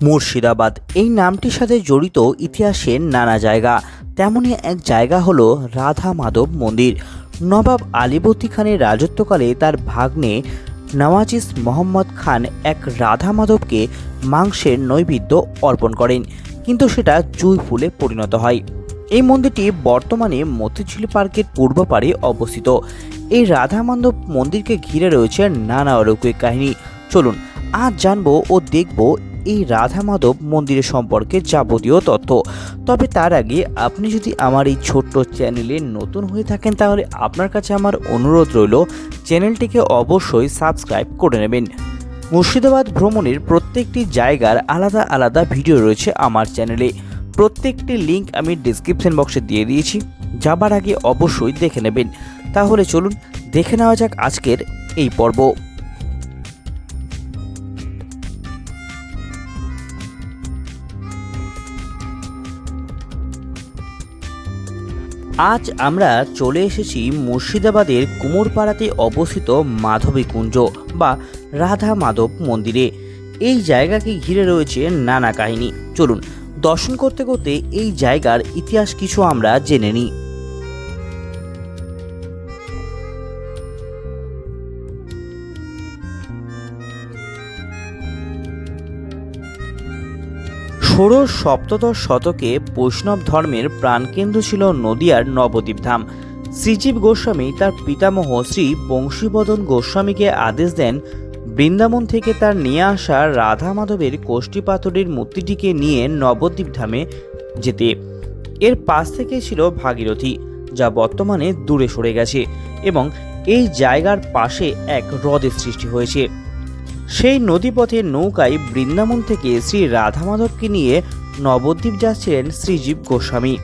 মুর্শিদাবাদ এই নামটির সাথে জড়িত ইতিহাসের নানা জায়গা। তেমনই এক জায়গা হলো রাধা মাধব মন্দির। নবাব আলীবর্দী খানের রাজত্বকালে তার ভাগ্নে নওয়াজিস মোহাম্মদ খান এক রাধা মাধবকে মাংসের নৈবেদ্য অর্পণ করেন, কিন্তু সেটা জুই ফুলে পরিণত হয়। এই মন্দিরটি বর্তমানে মতিঝিল পার্কের পূর্ব পারে অবস্থিত। এই রাধা মাধব মন্দিরকে ঘিরে রয়েছে নানা অলৌকিক কাহিনী। চলুন আজ জানবো ও দেখব এই রাধা মাধব মন্দিরের সম্পর্কে যাবতীয় তথ্য। তবে তার আগে আপনি যদি আমার এই ছোট্ট চ্যানেলে নতুন হয়ে থাকেন, তাহলে আপনার কাছে আমার অনুরোধ রইল চ্যানেলটিকে অবশ্যই সাবস্ক্রাইব করে নেবেন। মুর্শিদাবাদ ভ্রমণের প্রত্যেকটি জায়গার আলাদা আলাদা ভিডিও রয়েছে আমার চ্যানেলে। প্রত্যেকটি লিঙ্ক আমি ডিসক্রিপশন বক্সে দিয়ে দিয়েছি, যাবার আগে অবশ্যই দেখে নেবেন। তাহলে চলুন দেখে নেওয়া যাক আজকের এই পর্ব। আজ আমরা চলে এসেছি মুর্শিদাবাদের কুমোরপাড়াতে অবস্থিত মাধবী কুঞ্জ বা রাধা মাধব মন্দিরে। এই জায়গাকে ঘিরে রয়েছে নানা কাহিনী। চলুন দর্শন করতে করতে এই জায়গার ইতিহাস কিছু আমরা জেনে নিই। ষোড়শ সপ্তদশ শতকে বৈষ্ণব ধর্মের প্রাণকেন্দ্র ছিল নদিয়ার নবদ্বীপ ধাম। শ্রীজীব গোস্বামী তার পিতামহ শ্রী বংশীবদন গোস্বামীকে আদেশ দেন বৃন্দাবন থেকে তার নিয়ে আসা রাধা মাধবের কোষ্ঠী পাথরের মূর্তিটিকে নিয়ে নবদ্বীপ ধামে যেতে। এর পাশ থেকে ছিল ভাগীরথী, যা বর্তমানে দূরে সরে গেছে, এবং এই জায়গার পাশে এক হ্রদের সৃষ্টি হয়েছে। সেই নদীপথে নৌকায় বৃন্দাবন থেকে শ্রী রাধা মাধবকে নিয়ে নবদ্বীপ যাচ্ছিলেন শ্রীজীব গোস্বামী।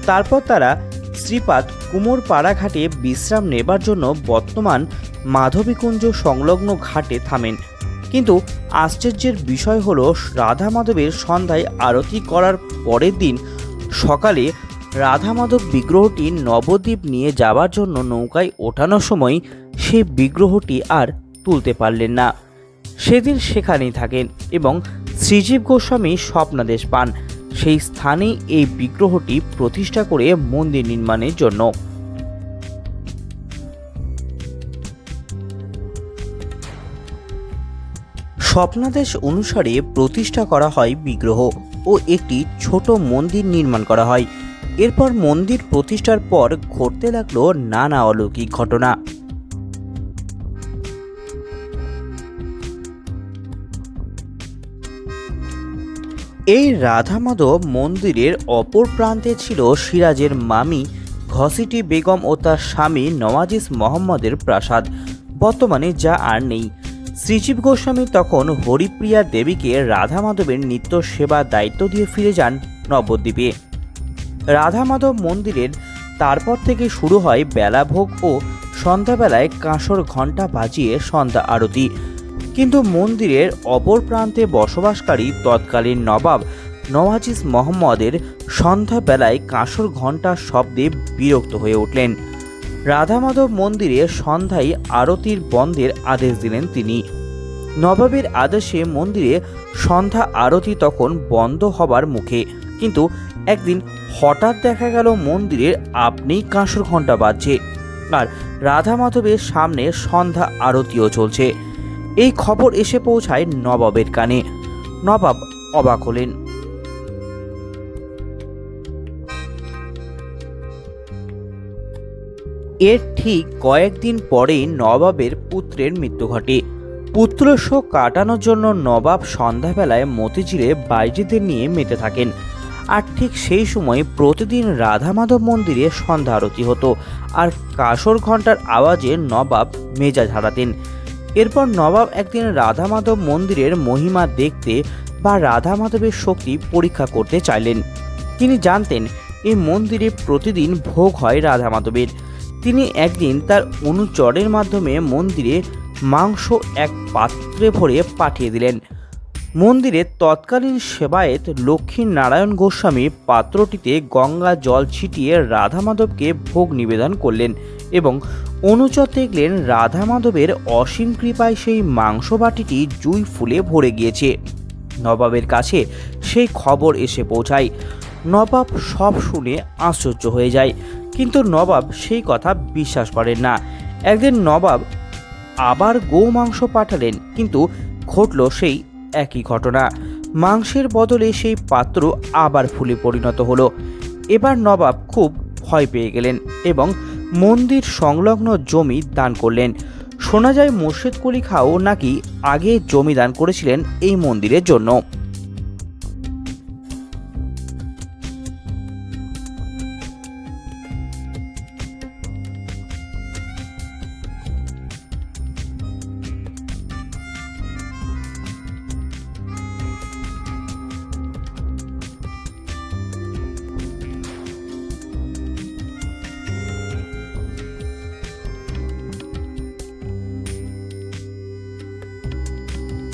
তারপর তারা শ্রীপাদ কুমোরপাড়া ঘাটে বিশ্রাম নেবার জন্য বর্তমান মাধবীকুঞ্জ সংলগ্ন ঘাটে থামেন। কিন্তু আশ্চর্যের বিষয় হলো, রাধা মাধবের সন্ধ্যায় আরতি করার পরের দিন সকালে রাধা মাধব বিগ্রহটি নবদ্বীপ নিয়ে যাবার জন্য নৌকায় ওঠানোর সময় সেই বিগ্রহটি আর তুলতে পারলেন না। সেদিন সেখানেই থাকেন এবং শ্রীজীব গোস্বামী স্বপ্নাদেশ পান সেই স্থানেই এই বিগ্রহটি প্রতিষ্ঠা করে মন্দির নির্মাণের জন্য। স্বপ্নাদেশ অনুসারে প্রতিষ্ঠা করা হয় বিগ্রহ ও একটি ছোট মন্দির নির্মাণ করা হয়। এরপর মন্দির প্রতিষ্ঠার পর ঘটতে লাগলো নানা অলৌকিক ঘটনা। এই রাধা মাধব মন্দিরের অপর প্রান্তে ছিল সিরাজের মামি ঘসিটি বেগম ও তার স্বামী নওয়াজিস মোহাম্মদের প্রাসাদ, বর্তমানে যা আর নেই। শ্রীজীব গোস্বামী তখন হরিপ্রিয়া দেবীকে রাধা মাধবের নিত্য সেবা দায়িত্ব দিয়ে ফিরে যান নবদ্বীপে। রাধা মাধব মন্দিরের তারপর থেকে শুরু হয় বেলাভোগ ও সন্ধ্যাবেলায় কাঁসর ঘণ্টা বাজিয়ে সন্ধ্যা আরতি। কিন্তু মন্দিরের অপর প্রান্তে বসবাসকারী তৎকালীন নবাব নওয়াজিস মোহাম্মদের সন্ধ্যাবেলায় কাঁসর ঘণ্টার শব্দে বিরক্ত হয়ে উঠলেন। রাধা মাধব মন্দিরে সন্ধ্যায় আরতির বন্ধের আদেশ দিলেন তিনি। নবাবের আদেশে মন্দিরে সন্ধ্যা আরতি তখন বন্ধ হবার মুখে, কিন্তু একদিন হঠাৎ দেখা গেল মন্দিরের আপনিই কাঁসর ঘণ্টা বাজছে আর রাধা মাধবের সামনে সন্ধ্যা আরতিও চলছে। এই খবর এসে পৌঁছায় নবাবের কানে। নবাব অবাক হলেন। এর ঠিক কয়েকদিন পরেই নবাবের পুত্রের মৃত্যু ঘটে। পুত্র শোক কাটানোর জন্য নবাব সন্ধ্যাবেলায় মতিঝিলে বাইজিদের নিয়ে মেতে থাকেন। আর ঠিক সেই সময় প্রতিদিন রাধা মাধব মন্দিরে সন্ধ্যা আরতি হতো আর কাঁসর ঘণ্টার আওয়াজে নবাব মেজাজ হারাতেন। এরপর নবাব একদিন রাধা মাধব মন্দিরের মহিমা দেখতে বা রাধা মাধবের শক্তি পরীক্ষা করতে চাইলেন। তিনি জানতেন এই মন্দিরে প্রতিদিন ভোগ হয় রাধা মাধবের। তিনি একদিন তার অনুচরের মাধ্যমে মন্দিরে মাংস এক পাত্রে ভরে পাঠিয়ে দিলেন। মন্দিরের তৎকালীন সেবায়েত লক্ষ্মী নারায়ণ গোস্বামী পাত্রটিতে গঙ্গা জল ছিটিয়ে রাধা মাধবকে ভোগ নিবেদন করলেন এবং অনুচর দেখলেন রাধা মাধবের অসীম কৃপায় সেই মাংস বাটিটি জুই ফুলে ভরে গিয়েছে। নবাবের কাছে সেই খবর এসে পৌঁছায়। নবাব সব শুনে আশ্চর্য হয়ে যায়, কিন্তু নবাব সেই কথা বিশ্বাস করেন না। একদিন নবাব আবার গোমাংস পাঠালেন, কিন্তু ঘটল সেই একই ঘটনা। মাংসের বদলে সেই পাত্র আবার ফুলে পরিণত হলো। এবার নবাব খুব ভয় পেয়ে গেলেন এবং মন্দির সংলগ্ন জমি দান করলেন। শোনা যায় মুর্শিদ কুলি খাও নাকি আগে জমি দান করেছিলেন এই মন্দিরের জন্য।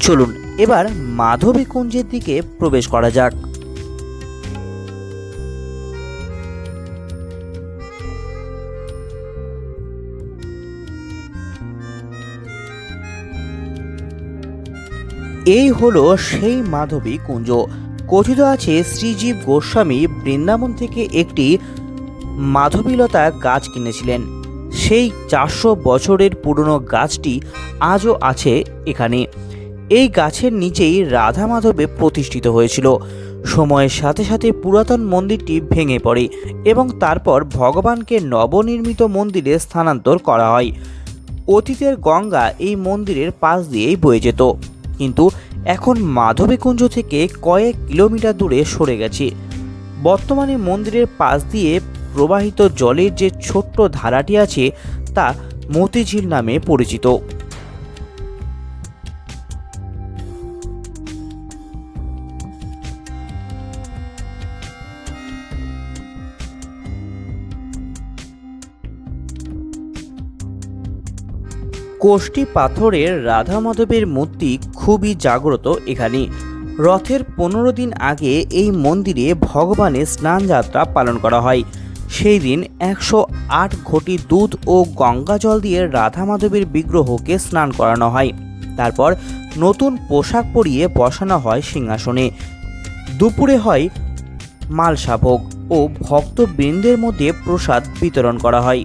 চলুন এবার মাধবী কুঞ্জের দিকে প্রবেশ করা যাক। এই হলো সেই মাধবী কুঞ্জ। কথিত আছে শ্রীজীব গোস্বামী বৃন্দাবন থেকে একটি মাধবীলতা গাছ কিনেছিলেন। সেই 400 বছরের পুরনো গাছটি আজও আছে এখানে। এই গাছের নিচেই রাধা মাধবে প্রতিষ্ঠিত হয়েছিল। সময়ের সাথে সাথে পুরাতন মন্দিরটি ভেঙে পড়ে এবং তারপর ভগবানকে নবনির্মিত মন্দিরে স্থানান্তর করা হয়। অতীতের গঙ্গা এই মন্দিরের পাশ দিয়েই বয়ে যেত, কিন্তু এখন মাধবীকুঞ্জ থেকে কয়েক কিলোমিটার দূরে সরে গেছে। বর্তমানে মন্দিরের পাশ দিয়ে প্রবাহিত জলের যে ছোট্ট ধারাটি আছে তা মতিঝিল নামে পরিচিত। কোষ্ঠী পাথরের রাধা মাধবের মূর্তি খুবই জাগ্রত এখানে। রথের 15 দিন আগে এই মন্দিরে ভগবানের স্নান যাত্রা পালন করা হয়। সেই দিন 108 ঘটি দুধ ও গঙ্গা জল দিয়ে রাধা মাধবের বিগ্রহকে স্নান করানো হয়। তারপর নতুন পোশাক পরিয়ে বসানো হয় সিংহাসনে। দুপুরে হয় মালসা ভোগ ও ভক্তবৃন্দের মধ্যে প্রসাদ বিতরণ করা হয়।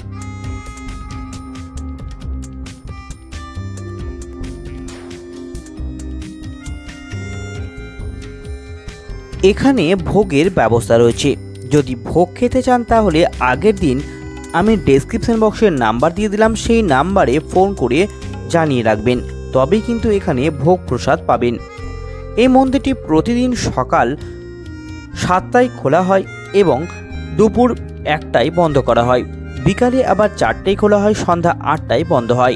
এখানে ভোগের ব্যবস্থা রয়েছে। যদি ভোগ খেতে চান তাহলে আগের দিন আমি ডেসক্রিপশন বক্সের নাম্বার দিয়ে দিলাম, সেই নাম্বারে ফোন করে জানিয়ে রাখবেন, তবেই কিন্তু এখানে ভোগ প্রসাদ পাবেন। এই মন্দিরটি প্রতিদিন সকাল 7টায় খোলা হয় এবং দুপুর 1টায় বন্ধ করা হয়। বিকালে আবার 4টায় খোলা হয়, সন্ধ্যা 8টায় বন্ধ হয়।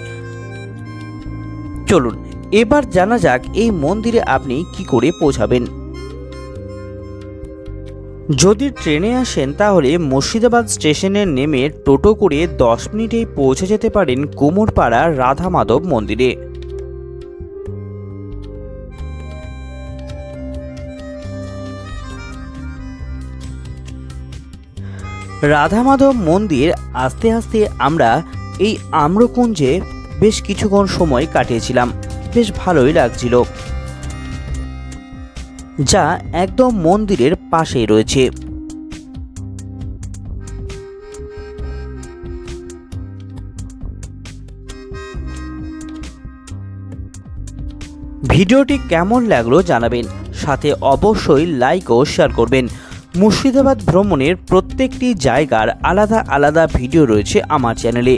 চলুন এবার জানা যাক এই মন্দিরে আপনি কি করে পৌঁছাবেন। যদি ট্রেনে আসেন তাহলে মুর্শিদাবাদ স্টেশনে নেমে টোটো করে 10 মিনিটেই পৌঁছে যেতে পারেন কুমোরপাড়া রাধা মাধব মন্দিরে। রাধা মাধব মন্দির আস্তে আস্তে আমরা এই আম্রকুঞ্জে বেশ কিছুক্ষণ সময় কাটিয়েছিলাম। বেশ ভালোই লাগছিল, যা একদম মন্দিরের পাশেই রয়েছে। ভিডিওটি কেমন লাগলো জানাবেন, সাথে অবশ্যই লাইক ও শেয়ার করবেন। মুর্শিদাবাদ ভ্রমণের প্রত্যেকটি জায়গার আলাদা আলাদা ভিডিও রয়েছে আমার চ্যানেলে,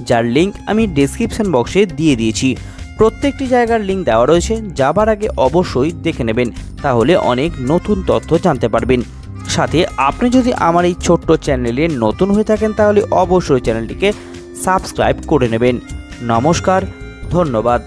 যার লিঙ্ক আমি ডেসক্রিপশন বক্সে দিয়ে দিয়েছি। প্রত্যেকটি জায়গার লিঙ্ক দেওয়া রয়েছে, যাবার আগে অবশ্যই দেখে নেবেন, তাহলে অনেক নতুন তথ্য জানতে পারবেন। সাথে আপনি যদি আমার এই ছোট্ট চ্যানেলে নতুন হয়ে থাকেন তাহলে অবশ্যই চ্যানেলটিকে সাবস্ক্রাইব করে নেবেন। নমস্কার, ধন্যবাদ।